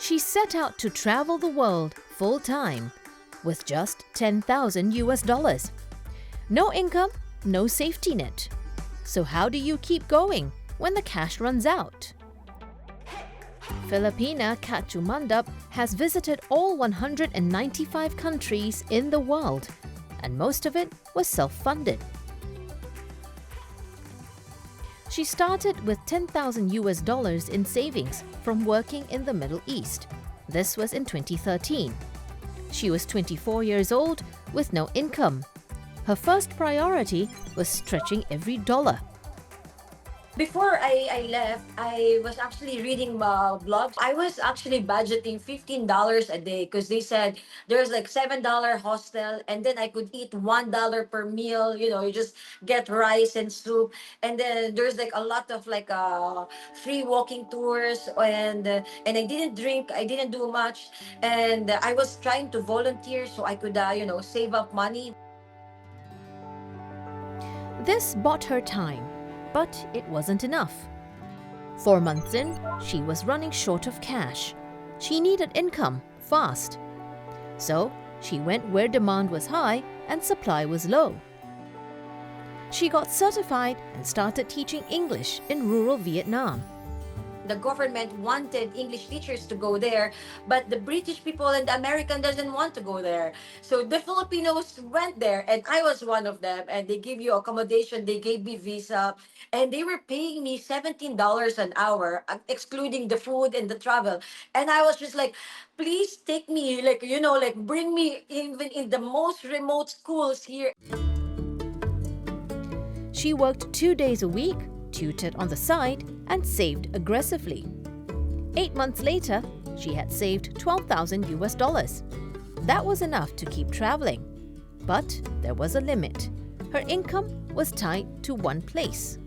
She set out to travel the world full-time with just $10,000. No income, no safety net. So how do you keep going when the cash runs out? Filipina Kachumandap has visited all 195 countries in the world, and most of it was self-funded. She started with $10,000 in savings from working in the Middle East. This was in 2013. She was 24 years old with no income. Her first priority was stretching every dollar. Before I left, I was actually reading blogs. I was actually budgeting $15 a day because they said there's like $7 hostel, and then I could eat $1 per meal. You know, you just get rice and soup, and then there's like a lot of like free walking tours, and I didn't drink, I didn't do much, and I was trying to volunteer so I could save up money. This bought her time, but it wasn't enough. 4 months in, she was running short of cash. She needed income fast. So she went where demand was high and supply was low. She got certified and started teaching English in rural Vietnam. The government wanted English teachers to go there, but the British people and the American doesn't want to go there. So the Filipinos went there, and I was one of them. And they give you accommodation, they gave me visa, and they were paying me $17 an hour, excluding the food and the travel. And I was just like, please take me, like bring me even in the most remote schools here. She worked 2 days a week, tutored on the side, and saved aggressively. 8 months later, she had saved $12,000. That was enough to keep traveling. But there was a limit. Her income was tied to one place.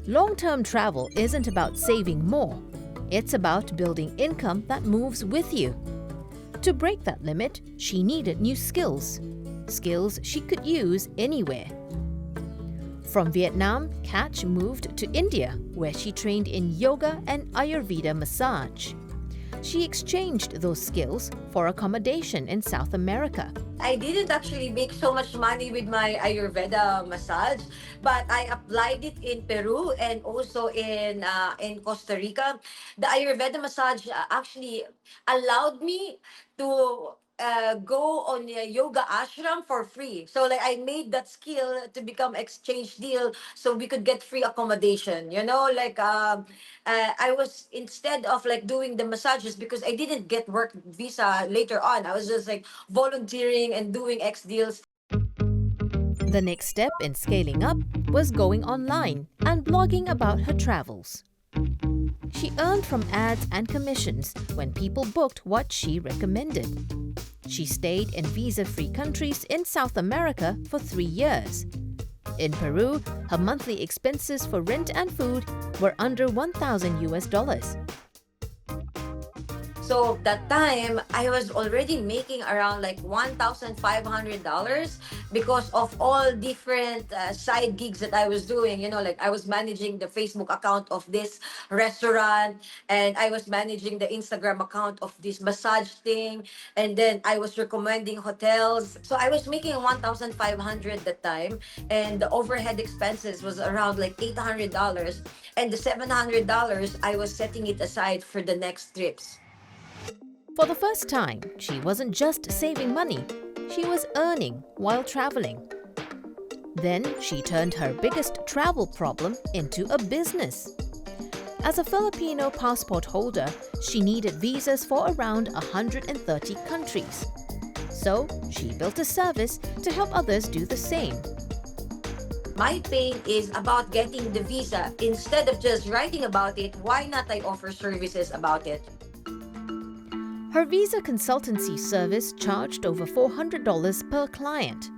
Long-term travel isn't about saving more. It's about building income that moves with you. To break that limit, she needed new skills. Skills she could use anywhere. From Vietnam, Catch moved to India, where she trained in yoga and Ayurveda massage. She exchanged those skills for accommodation in South America. I didn't actually make so much money with my Ayurveda massage, but I applied it in Peru and also in Costa Rica. The Ayurveda massage actually allowed me to go on a yoga ashram for free. So like I made that skill to become exchange deal so we could get free accommodation. I was, instead of like doing the massages, because I didn't get work visa later on, I was just like volunteering and doing X deals. The next step in scaling up was going online and blogging about her travels. She earned from ads and commissions when people booked what she recommended. She stayed in visa-free countries in South America for 3 years. In Peru, her monthly expenses for rent and food were under $1,000. So that time, I was already making around like $1,500 because of all different side gigs that I was doing. You know, like I was managing the Facebook account of this restaurant, and I was managing the Instagram account of this massage thing, and then I was recommending hotels. So I was making $1,500 that time, and the overhead expenses was around like $800, and the $700 I was setting it aside for the next trips. For the first time, she wasn't just saving money, she was earning while traveling. Then she turned her biggest travel problem into a business. As a Filipino passport holder, she needed visas for around 130 countries. So she built a service to help others do the same. My pain is about getting the visa. Instead of just writing about it, why not I offer services about it? Her visa consultancy service charged over $400 per client.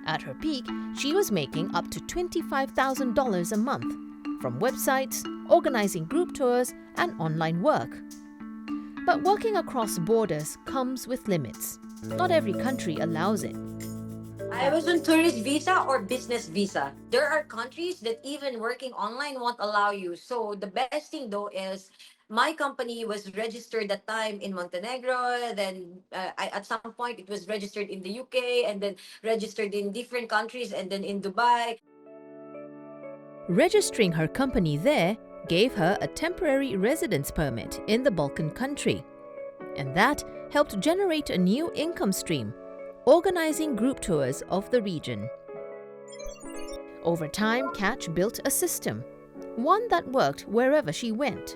At her peak, she was making up to $25,000 a month from websites, organizing group tours, and online work. But working across borders comes with limits. Not every country allows it. I was on tourist visa or business visa. There are countries that even working online won't allow you. So the best thing though is My company was registered that time in Montenegro. Then at some point it was registered in the UK, and then registered in different countries, and then in Dubai. Registering her company there gave her a temporary residence permit in the Balkan country, and that helped generate a new income stream, organizing group tours of the region. Over time, Catch built a system, one that worked wherever she went.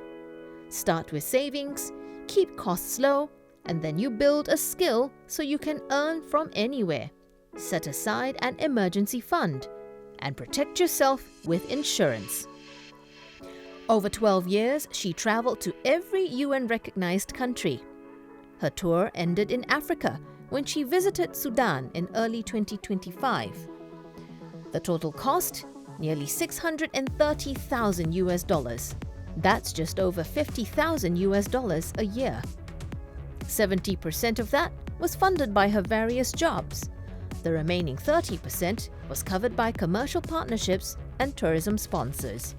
Start with savings, keep costs low, and then you build a skill so you can earn from anywhere. Set aside an emergency fund and protect yourself with insurance. Over 12 years, she traveled to every UN-recognized country. Her tour ended in Africa when she visited Sudan in early 2025. The total cost? Nearly $630,000. That's just over $50,000 a year. 70% of that was funded by her various jobs. The remaining 30% was covered by commercial partnerships and tourism sponsors.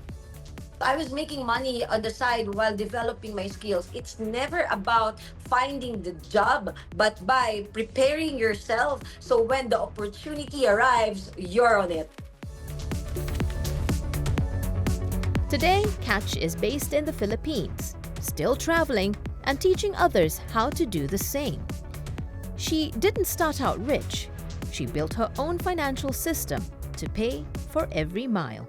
I was making money on the side while developing my skills. It's never about finding the job, but by preparing yourself so when the opportunity arrives, you're on it. Today, Catch is based in the Philippines, still traveling and teaching others how to do the same. She didn't start out rich. She built her own financial system to pay for every mile.